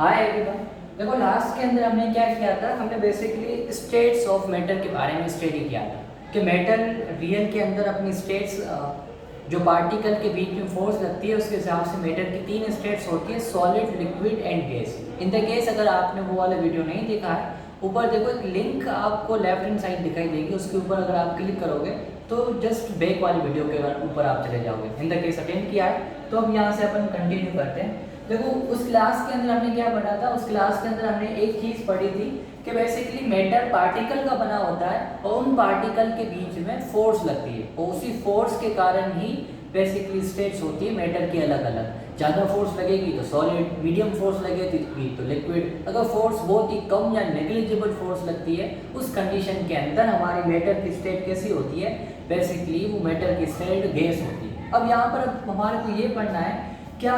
Hi everyone. देखो last के अंदर हमने क्या किया था, हमने बेसिकली स्टेट्स ऑफ मैटर के बारे में स्टडी किया था कि मैटर रियल के अंदर अपनी स्टेट्स जो पार्टिकल के बीच में फोर्स लगती है उसके हिसाब से मैटर की 3 स्टेट्स होती है, solid, liquid and gas. In the case अगर आपने वो वाला वीडियो नहीं देखा है, ऊपर देखो एक लिंक आपको लेफ्ट हैंड साइड दिखाई देगी, उसके ऊपर अगर आप क्लिक करोगे तो जस्ट बैक वाली वीडियो के ऊपर आप चले जाओगे। इन द केस अटेंड किया है तो अब यहाँ से अपन कंटिन्यू करते हैं। देखो उस क्लास के अंदर हमने क्या पढ़ा था, उस क्लास के अंदर हमने एक चीज़ पढ़ी थी कि बेसिकली मैटर पार्टिकल का बना होता है और उन पार्टिकल के बीच में फोर्स लगती है और उसी फोर्स के कारण ही बेसिकली स्टेट्स होती है मैटर की अलग अलग। ज़्यादा फोर्स लगेगी तो सॉलिड, मीडियम फोर्स लगेगी तो लिक्विड। अगर फोर्स बहुत ही कम या नेग्लिजिबल फोर्स लगती है उस कंडीशन के अंदर हमारी मैटर की स्टेट कैसी होती है, बेसिकली वो मैटर की स्टेट गैस होती है। अब यहाँ पर हमारे को ये पढ़ना है क्या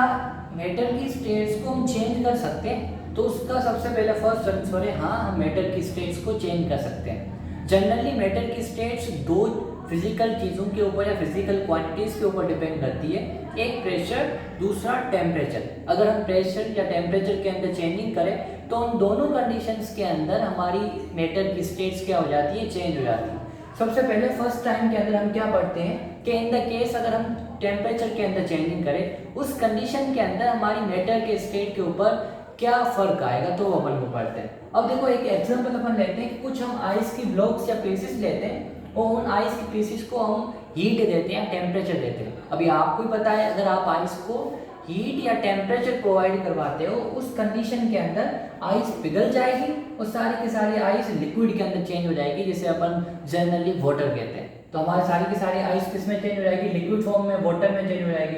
मैटर की स्टेट्स को हम चेंज कर सकते हैं, तो उसका सबसे पहले फर्स्ट आंसर है हाँ, हम मैटर की स्टेट्स को चेंज कर सकते हैं। जनरली मैटर की स्टेट्स दो फिजिकल चीज़ों के ऊपर या फिजिकल क्वांटिटीज़ के ऊपर डिपेंड करती है, एक प्रेशर, दूसरा टेम्परेचर। अगर हम प्रेशर या टेम्परेचर के अंदर चेंजिंग करें तो उन दोनों कंडीशंस के अंदर हमारी मैटर की स्टेट्स क्या हो जाती है, चेंज हो जाती है। सबसे पहले फर्स्ट टाइम के अंदर हम क्या पढ़ते हैं कि इन द केस अगर हम टेम्परेचर के अंदर चेंजिंग करें उस कंडीशन के अंदर हमारी मैटर के स्टेट के ऊपर क्या फर्क आएगा, तो वो अपन को पढ़ते हैं। अब देखो एक एग्जांपल अपन लेते हैं कि कुछ हम आइस की ब्लॉक्स या पीसेस लेते हैं और उन आइस की पीसेस को हम हीट देते हैं, टेम्परेचर देते हैं। अभी आपको ही पता है अगर आप आइस को हीट या टेम्परेचर प्रोवाइड करवाते हो उस कंडीशन के अंदर आइस पिघल जाएगी और सारी की सारी आइस लिक्विड के अंदर चेंज हो जाएगी, जिसे अपन जनरली वाटर कहते हैं। तो हमारी सारी की सारी आइस किस में चेंज हो जाएगी, लिक्विड फॉर्म में, वाटर में चेंज हो जाएगी।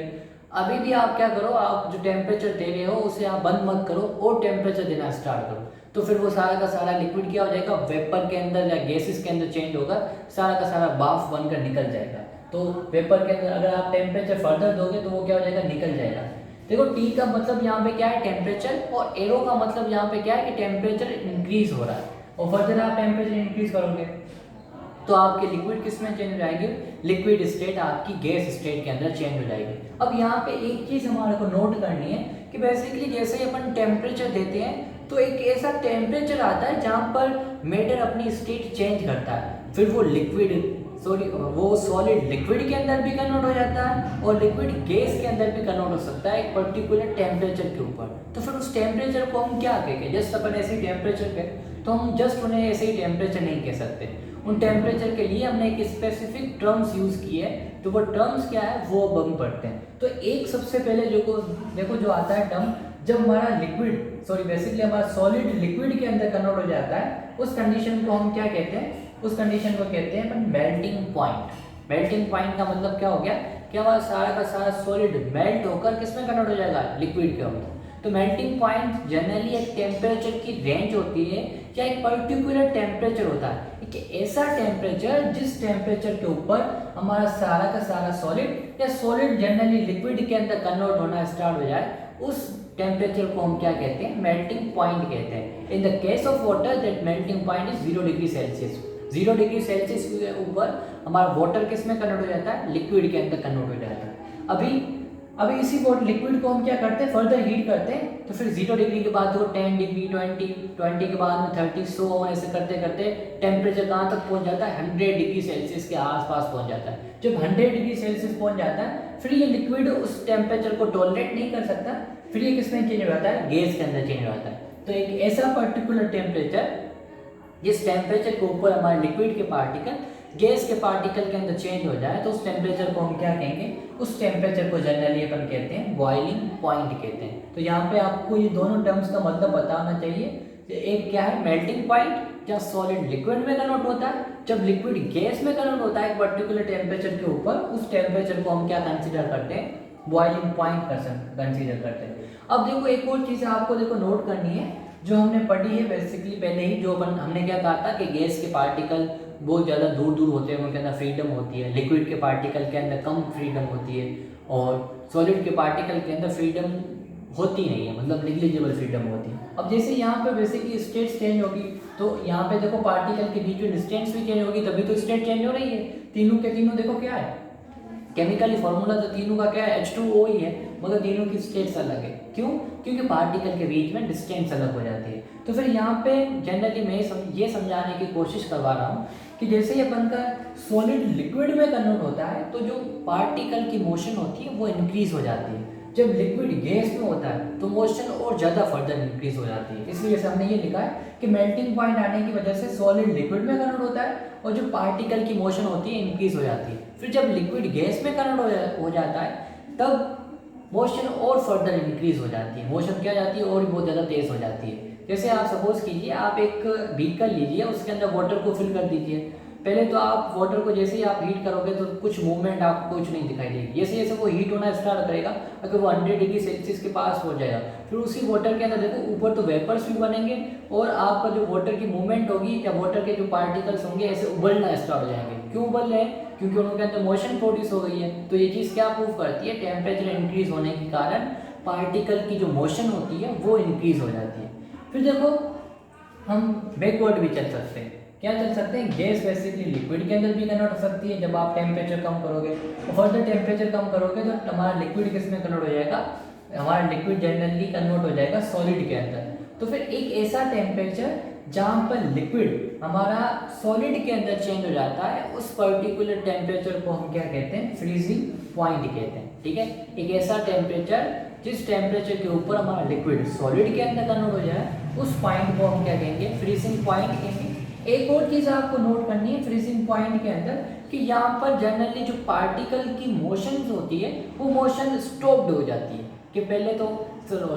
अभी भी आप क्या करो, आप जो टेम्परेचर दे रहे हो उसे आप बंद मत करो और टेम्परेचर देना स्टार्ट करो, तो फिर वो सारा का सारा लिक्विड क्या हो जाएगा, वेपर के अंदर या गैसेस के अंदर चेंज होगा, सारा का सारा भाप बनकर निकल जाएगा। तो वेपर के अंदर अगर आप टेम्परेचर फर्दर दोगे तो वो क्या हो जाएगा, निकल जाएगा। देखो टी का मतलब यहाँ पे क्या है, टेम्परेचर, और एरो का मतलब यहाँ पे क्या है कि टेम्परेचर इंक्रीज हो रहा है और फर्दर आप टेम्परेचर इंक्रीज करोगे तो आपके लिक्विड किस में चेंज हो जाएगी, लिक्विड स्टेट आपकी गैस स्टेट के अंदर चेंज हो जाएगी। अब यहाँ पे एक चीज़ हमारे को नोट करनी है कि बेसिकली जैसे ही अपन टेम्परेचर देते हैं तो एक ऐसा टेम्परेचर आता है जहाँ पर मैटर अपनी स्टेट चेंज करता है, फिर वो वो सॉलिड लिक्विड के अंदर भी कन्वर्ट हो जाता है और लिक्विड गैस के अंदर भी कन्वर्ट हो सकता है एक पर्टिकुलर टेम्परेचर के ऊपर। तो फिर उस टेम्परेचर को हम क्या कहेंगे, जस्ट अपन ऐसे ही टेम्परेचर कहें तो हम जस्ट उन्हें ऐसे ही टेम्परेचर नहीं कह सकते। उन टेम्परेचर के लिए हमने एक स्पेसिफिक टर्म्स यूज़ की है, तो वो टर्म्स क्या है वो अब हम पढ़ते हैं। तो एक सबसे पहले देखो जो आता है टर्म, जब हमारा बेसिकली हमारा सॉलिड लिक्विड के अंदर कन्वर्ट हो जाता है उस कंडीशन को हम क्या कहते हैं, उस कंडीशन को कहते हैं अपन मेल्टिंग पॉइंट। मेल्टिंग पॉइंट का मतलब क्या हो गया कि हमारा सारा का सारा सॉलिड मेल्ट होकर किस में कन्वर्ट हो जाएगा, लिक्विड के अंदर। तो मेल्टिंग पॉइंट जनरली एक टेम्परेचर की रेंज होती है या एक पर्टिकुलर टेम्परेचर होता है, एक ऐसा टेम्परेचर जिस टेम्परेचर के ऊपर हमारा सारा का सारा सॉलिड या सॉलिड जनरली लिक्विड के अंदर कन्वर्ट होना स्टार्ट हो जाए, उस टेम्परेचर को हम क्या कहते हैं, मेल्टिंग पॉइंट कहते हैं। In the case of water that melting point is 0 degree Celsius. 0 degree Celsius के ऊपर हमारा वाटर किस में कन्वर्ट हो जाता है, लिक्विड के अंदर कन्वर्ट हो जाता है। अभी इसी लिक्विड को हम क्या करते हैं, फर्दर हीट करते हैं, तो फिर 0 डिग्री के बाद वो 10 डिग्री, 20 के बाद में 30, 100 ऐसे करते करते टेम्परेचर कहाँ तक पहुँच जाता है, 100 डिग्री सेल्सियस के आसपास पहुँच जाता है। जब 100 डिग्री सेल्सियस पहुँच जाता है फिर ये लिक्विड उस टेम्परेचर को टॉलरेट नहीं कर सकता, फिर ये किसमें चेंज हो जाता है, गैस के अंदर चेंज हो जाता है। तो एक ऐसा पर्टिकुलर टेम्परेचर जिस टेम्परेचर के ऊपर हमारे लिक्विड के पार्टिकल गैस के पार्टिकल के अंदर चेंज हो जाए तो उस टेम्परेचर को हम क्या कहेंगे, उस टेम्परेचर को जनरली अपन कहते हैं बॉइलिंग पॉइंट कहते हैं। तो यहाँ पे आपको ये दोनों टर्म्स का मतलब पता होना चाहिए। एक क्या है, मेल्टिंग पॉइंट, जहाँ सॉलिड लिक्विड में कन्वर्ट होता है, जब लिक्विड गैस में कन्वर्ट होता है एक पर्टिकुलर टेम्परेचर के ऊपर, उस टेम्परेचर को हम क्या कंसिडर करते हैं, बॉइलिंग पॉइंट कंसिडर करते हैं। अब देखो एक और चीज़ आपको नोट करनी है जो हमने पढ़ी है बेसिकली पहले ही, जो हमने क्या कहा था कि गैस के पार्टिकल बहुत ज़्यादा दूर दूर होते हैं, उनके अंदर फ्रीडम होती है, लिक्विड के पार्टिकल के अंदर कम फ्रीडम होती है और सॉलिड के पार्टिकल के अंदर फ्रीडम होती नहीं है, मतलब निग्लिजिबल फ्रीडम होती है। अब जैसे यहाँ पे बेसिकली स्टेट्स चेंज होगी तो यहाँ पे देखो पार्टिकल के बीच में डिस्टेंस भी चेंज होगी, तभी तो स्टेट चेंज हो रही है। तीनों के तीनों देखो क्या है, केमिकली फॉर्मूला तो तीनों का क्या है, H2O ही है। मगर तीनों की स्टेट्स अलग है। क्यों? क्योंकि पार्टिकल के बीच में डिस्टेंस अलग हो जाती है। तो फिर यहाँ पे जनरली मैं ये समझाने की कोशिश करवा रहा हूँ कि जैसे ही अपन का सॉलिड लिक्विड में कन्वर्ट होता है तो जो पार्टिकल की मोशन होती है वो इंक्रीज हो जाती है। जब लिक्विड गैस में होता है तो मोशन और ज़्यादा फर्दर इंक्रीज हो जाती है। इसलिए जैसे हमने ये लिखा है कि मेल्टिंग पॉइंट आने की वजह से सॉलिड लिक्विड में कन्वर्ट होता है और जो पार्टिकल की मोशन होती है इंक्रीज हो जाती है। फिर जब लिक्विड गैस में कन्वर्ट हो जाता है तब मोशन और फर्दर इंक्रीज हो जाती है। मोशन क्या जाती है और बहुत ज़्यादा तेज हो जाती है। जैसे आप सपोज कीजिए आप एक बीकर लीजिए, उसके अंदर वाटर को फिल कर दीजिए। पहले तो आप वाटर को जैसे ही आप हीट करोगे तो कुछ मूवमेंट आपको कुछ नहीं दिखाई देगी। जैसे जैसे वो हीट होना स्टार्ट करेगा, अगर वो 100 डिग्री सेल्सियस के पास हो जाएगा, फिर उसी वाटर के अंदर देखो ऊपर तो वेपर्स भी बनेंगे और आपका जो वाटर की मूवमेंट होगी या वाटर के जो पार्टिकल्स होंगे ऐसे उबलना स्टार्ट हो जाएंगे। क्यों उबल रहे हैं? क्योंकि उनके अंदर मोशन प्रोड्यूस हो गई है। तो ये चीज़ क्या प्रूव करती है? टेम्परेचर इंक्रीज होने के कारण पार्टिकल की जो मोशन होती है वो इंक्रीज हो जाती है। फिर देखो हम बैकवर्ड भी चल सकते हैं। क्या चल सकते हैं? गैस बेसिकली लिक्विड के अंदर भी कन्वर्ट हो सकती है जब आप टेम्परेचर कम करोगे, और फर्दर टेम्परेचर कम करोगे तो हमारा लिक्विड किस में कन्वर्ट हो जाएगा? हमारा लिक्विड जनरली कन्वर्ट हो जाएगा सॉलिड के अंदर। तो फिर एक ऐसा टेम्परेचर जहाँ पर लिक्विड हमारा सॉलिड के अंदर चेंज हो जाता है, उस पर्टिकुलर टेम्परेचर को हम क्या कहते हैं? फ्रीजिंग पॉइंट कहते हैं। ठीक है, एक ऐसा टेम्परेचर जिस टेम्परेचर के ऊपर हमारा लिक्विड सॉलिड के अंदर कन्वर्ट हो जाए, उस पॉइंट को हम क्या कहेंगे? फ्रीजिंग पॉइंट कहेंगे। एक और चीज़ आपको नोट करनी है फ्रीजिंग पॉइंट के अंदर कि यहाँ पर जनरली जो पार्टिकल की मोशंस होती है वो मोशन स्टॉप्ड हो जाती है। कि पहले तो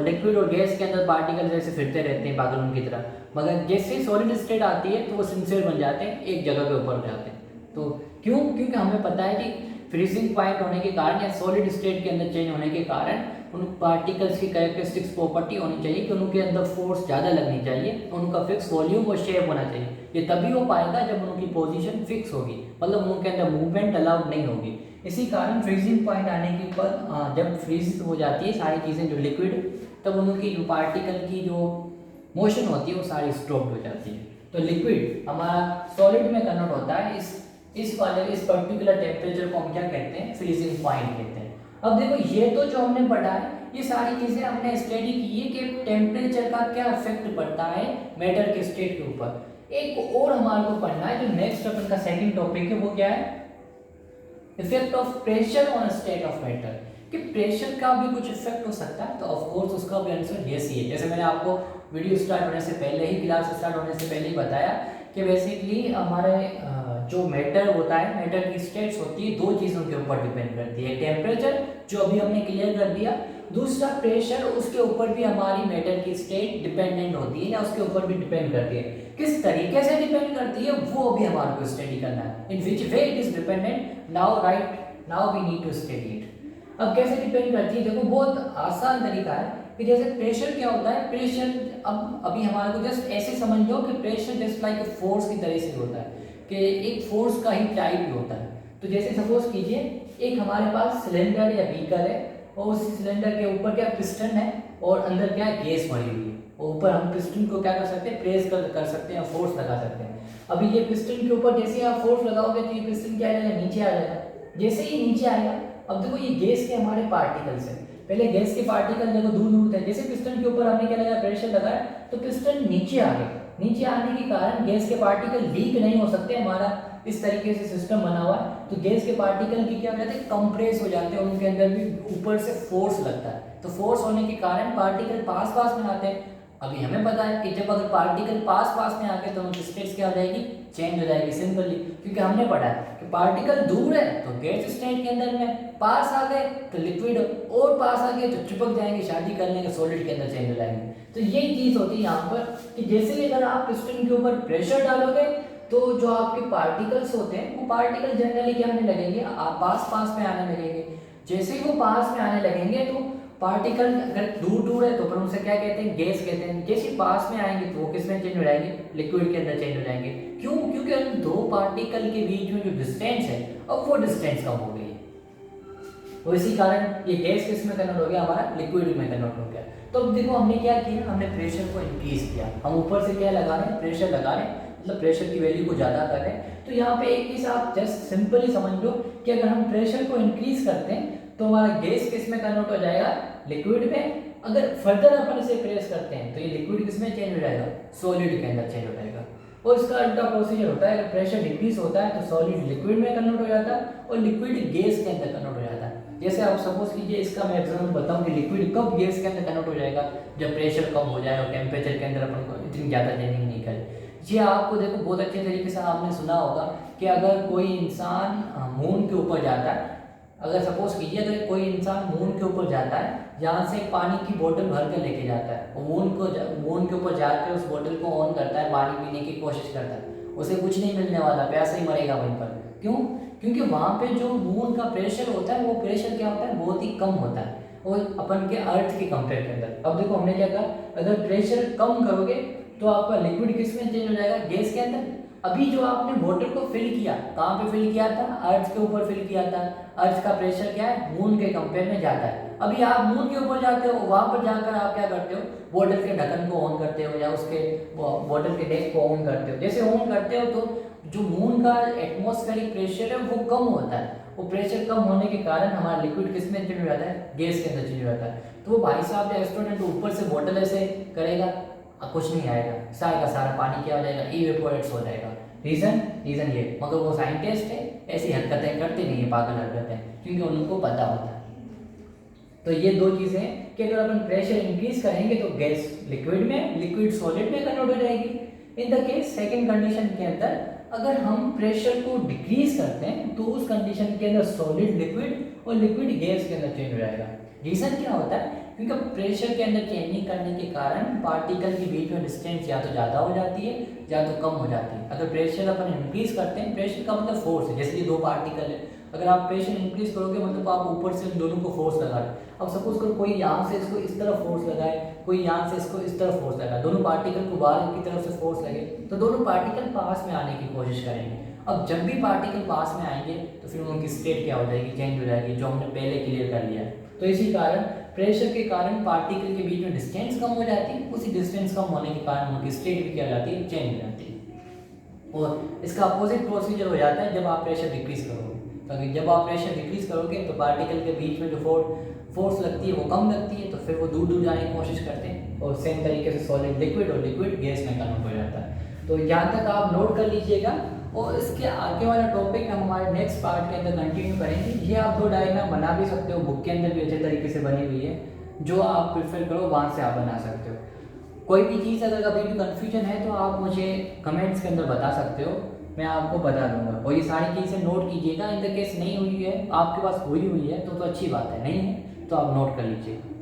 लिक्विड और गैस के अंदर पार्टिकल जैसे फिरते रहते हैं पागलों की तरह, मगर जैसे सॉलिड स्टेट आती है तो वो सिंसियर बन जाते हैं, एक जगह पे ऊपर हो जाते हैं। तो क्यों? क्योंकि हमें पता है कि फ्रीजिंग पॉइंट होने के कारण या सॉलिड स्टेट के अंदर चेंज होने के कारण उन पार्टिकल्स की कैरेक्टरिस्टिक्स प्रॉपर्टी होनी चाहिए कि उनके अंदर फोर्स ज़्यादा लगनी चाहिए, उनका फिक्स वॉल्यूम और शेप होना चाहिए। ये तभी हो पाएगा जब उनकी पोजीशन फिक्स होगी, मतलब उनके अंदर मूवमेंट अलाउड नहीं होगी। इसी कारण फ्रीजिंग पॉइंट आने के ऊपर जब फ्रीज हो जाती है सारी चीज़ें जो लिक्विड, तब उनकी जो पार्टिकल की जो मोशन होती है वो सारी स्टॉप हो जाती है। तो लिक्विड हमारा सॉलिड में कन्वर्ट होता है इस पर्टिकुलर टेम्परेचर को हम क्या कहते हैं? फ्रीजिंग पॉइंट कहते हैं। अब देखो ये तो जो हमने पढ़ा है ये सारी चीज़ें हमने स्टडी की है कि टेम्परेचर का क्या इफेक्ट पड़ता है मैटर के स्टेट के ऊपर। एक और हमारे को पढ़ना है जो नेक्स्ट अपन का सेकंड टॉपिक है, वो क्या है? Effect of pressure on state of matter. कि प्रेशर का भी कुछ इफेक्ट हो सकता है, तो ऑफ कोर्स उसका भी आंसर यस ही है। जैसे मैंने आपको वीडियो स्टार्ट होने से पहले ही, क्लास स्टार्ट होने से पहले ही बताया कि बेसिकली हमारे जो मैटर होता है, मैटर की स्टेट्स होती है, दो चीज़ों के ऊपर डिपेंड करती है। टेम्परेचर जो अभी हमने क्लियर कर दिया, दूसरा प्रेशर, उसके ऊपर भी हमारी मैटर की स्टेट डिपेंडेंट होती है या उसके ऊपर भी डिपेंड करती है। किस तरीके से डिपेंड करती है वो भी हमारे को स्टडी करना है। In which way it is dependent, now we need to study it. अब कैसे डिपेंड करती है? देखो बहुत आसान तरीका है कि जैसे प्रेशर क्या होता है? प्रेशर अब अभी हमारे को जस्ट ऐसे समझ लो कि प्रेशर जस्ट लाइक फोर्स की तरह से होता है, कि एक फोर्स का ही टाइप भी होता है। तो जैसे सपोज कीजिए एक हमारे पास सिलेंडर या बीकर है और उस सिलेंडर के ऊपर क्या पिस्टन है और अंदर क्या है? गैस भरी हुई है। और ऊपर हम पिस्टन को क्या कर सकते हैं? प्रेस कर सकते हैं, फोर्स लगा सकते हैं। अभी ये पिस्टन के ऊपर जैसे आप फोर्स लगाओगे तो ये पिस्टन क्या आएगा? नीचे आ जाएगा। जैसे ही नीचे आएगा, अब देखो ये गैस के हमारे पार्टिकल्स हैं। पहले गैस के पार्टिकल देखो दूर दूर थे, जैसे पिस्टन के ऊपर हमने क्या लगाया? प्रेशर लगाया तो पिस्टन नीचे आ गए। नीचे आने के कारण गैस के पार्टिकल लीक नहीं हो सकते। हमारा इस तरीके से सिस्टम बना हुआ है, तो गैस के पार्टिकल की क्या हो जाते हैं? कंप्रेस हो जाते हैं, उनके अंदर भी ऊपर से फोर्स लगता है। तो फोर्स होने के कारण पार्टिकल पास पास में आते हैं। अभी हमें पता है कि जब अगर पार्टिकल पास पास में आके तो उनकी स्टेट्स क्या हो जाएगी? चेंज हो जाएगी सिंपली, क्योंकि हमने पढ़ा है कि पार्टिकल दूर है तो गैस स्टेट के अंदर में, पास आ गए तो लिक्विड, और पास आ गए तो चिपक जाएंगे, शादी कर लेंगे, सॉलिड के अंदर चेंज हो जाएंगे। तो यही चीज़ होती है यहाँ पर कि जैसे ही अगर आप पिस्टन के ऊपर प्रेशर डालोगे तो जो आपके पार्टिकल्स होते हैं वो पार्टिकल जनरली क्या आने लगेंगे? आप पास में आने लगेंगे। जैसे ही वो पास में आने लगेंगे तो पार्टिकल अगर दूर दूर है तो अपन उनसे क्या कहते हैं? गैस कहते हैं। जैसे पास में आएंगे तो वो किस में चेंज हो जाएंगे? लिक्विड के अंदर चेंज हो जाएंगे। क्यों? क्योंकि उन दो पार्टिकल के बीच में जो डिस्टेंस है अब वो डिस्टेंस कम हो गई है। तो इसी कारण ये गैस किस में कन्वर्ट हो गया? हमारा लिक्विड में कन्वर्ट हो गया। तो अब देखो हमने क्या किया? हमने प्रेशर को इंक्रीज किया। हम ऊपर से क्या लगा रहे हैं? प्रेशर लगा रहे हैं, मतलब प्रेशर की वैल्यू को ज़्यादा कर रहे हैं। तो यहाँ पे एक चीज़ आप जस्ट सिंपली समझ लो कि अगर हम प्रेशर को इंक्रीज करते हैं तो हमारा गैस किस में कन्वर्ट हो जाएगा, लिक्विड में। अगर फर्दर अपन इसे प्रेस करते हैं तो ये लिक्विड किस में चेंज हो जाएगा, सॉलिड के अंदर चेंज हो जाएगा। और इसका उल्टा प्रोसीजर होता है, अगर प्रेशर डिक्रीज होता है तो सॉलिड लिक्विड में कन्वर्ट हो जाता है और लिक्विड गैस के अंदर कन्वर्ट हो जाता है। जैसे आप सपोज कीजिए, इसका मैं एग्जांपल बताऊं कि लिक्विड कब गैस के अंदर कन्वर्ट हो जाएगा, जब प्रेशर कम हो जाए और टेम्परेचर के अंदर अपन को इतनी ज़्यादा चेंजिंग नहीं करे। ये आपको देखो बहुत अच्छे तरीके से आपने सुना होगा कि अगर कोई इंसान मून के ऊपर जाता है, अगर सपोज कीजिए अगर कोई इंसान मून के ऊपर जाता है, यहाँ से पानी की बोतल भर कर लेके जाता है और मून के ऊपर जाकर उस बोतल को ऑन करता है, पानी पीने की कोशिश करता है, उसे कुछ नहीं मिलने वाला, प्यासा ही मरेगा वहीं पर। क्यों? क्योंकि वहाँ पे जो मून का प्रेशर होता है वो प्रेशर क्या होता है, बहुत ही कम होता है और अपन के अर्थ के कंपेयर के अंदर। अब देखो हमने क्या कहा, अगर प्रेशर कम करोगे तो आपका लिक्विड किस में चेंज हो जाएगा, गैस के अंदर। अभी जो आपने बोतल को फिल किया, कहाँ पे फिल किया था, अर्थ के ऊपर फिल किया था। अर्थ का प्रेशर क्या है, मून के कंपेयर में ज़्यादा है। अभी आप मून के ऊपर जाते हो, वहाँ पर जाकर आप क्या करते हो, बोतल के ढक्कन को ऑन करते हो या उसके बोतल के नेक को ऑन करते हो। जैसे ऑन करते हो तो जो मून का एटमॉस्फेरिक प्रेशर है वो कम होता है, वो प्रेशर कम होने के कारण हमारा लिक्विड किस में चेंज हो जाता है, गैस के अंदर चेंज हो जाता है। तो वो भाई साहब या स्टूडेंट ऊपर से बोतल ऐसे करेगा, कुछ नहीं आएगा, सारा का सारा पानी क्या हो जाएगा, इवेपोरेट्स हो जाएगा। रीज़न ये, मगर वो साइंटिस्ट है, ऐसी हरकतें करते नहीं है, पागल हरकतें, क्योंकि उनको पता होता है। तो ये दो चीज़ें हैं कि अगर अपन प्रेशर इंक्रीज करेंगे तो गैस लिक्विड में, लिक्विड सॉलिड में कन्वर्ट हो जाएगी। In the case second condition के अंदर अगर हम प्रेशर को डिक्रीज करते हैं तो उस कंडीशन के अंदर सॉलिड लिक्विड और लिक्विड गैस के अंदर चेंज हो जाएगा। रीज़न क्या होता है, क्योंकि प्रेशर के अंदर चेंजिंग करने के कारण पार्टिकल के बीच में डिस्टेंस या तो ज़्यादा हो जाती है या तो कम हो जाती है। अगर प्रेशर अपन इंक्रीज करते हैं, प्रेशर का मतलब फोर्स है, जैसे ये दो पार्टिकल है, अगर आप प्रेशर इंक्रीज करोगे मतलब आप ऊपर से इन दोनों को फोर्स लगा रहे हो। अब सपोज करो कोई यहाँ से इसको इस तरफ फोर्स लगाए, कोई यहाँ से इसको इस तरफ फोर्स लगाए, दोनों पार्टिकल को बाहर की तरफ से फोर्स लगे तो दोनों पार्टिकल पास में आने की कोशिश करेंगे। अब जब भी पार्टिकल पास में आएंगे तो फिर उनकी स्टेट क्या हो जाएगी, चेंज हो जाएगी, जो हमने पहले क्लियर कर लिया है। तो इसी कारण प्रेशर के कारण पार्टिकल के बीच में डिस्टेंस कम हो जाती है, उसी डिस्टेंस कम होने के कारण उनकी स्टेट भी क्या हो जाती है, चेंज हो जाती है। और इसका अपोजिट प्रोसीजर हो जाता है जब आप प्रेशर डिक्रीज करोगे। तो जब आप प्रेशर डिक्रीज करोगे तो पार्टिकल के बीच में जो फोर्स लगती है वो कम लगती है, तो फिर वो दूर दूर जाने की कोशिश करते हैं और सेम तरीके से सॉलिड लिक्विड और लिक्विड गैस में कन्वर्ट हो जाता है। तो यहाँ तक आप नोट कर लीजिएगा और इसके आगे वाला टॉपिक हम हमारे नेक्स्ट पार्ट के अंदर कंटिन्यू करेंगे। ये आप दो डायग्राम बना भी सकते हो, बुक के अंदर भी अच्छे तरीके से बनी हुई है, जो आप प्रेफर करो वहाँ से आप बना सकते हो। कोई भी चीज़ अगर कभी भी कन्फ्यूजन है तो आप मुझे कमेंट्स के अंदर बता सकते हो, मैं आपको बता दूंगा। और ये सारी चीज़ें नोट कीजिएगा। इन द केस नहीं हुई है, आपके पास हुई है तो अच्छी बात है, नहीं है तो आप नोट कर लीजिएगा।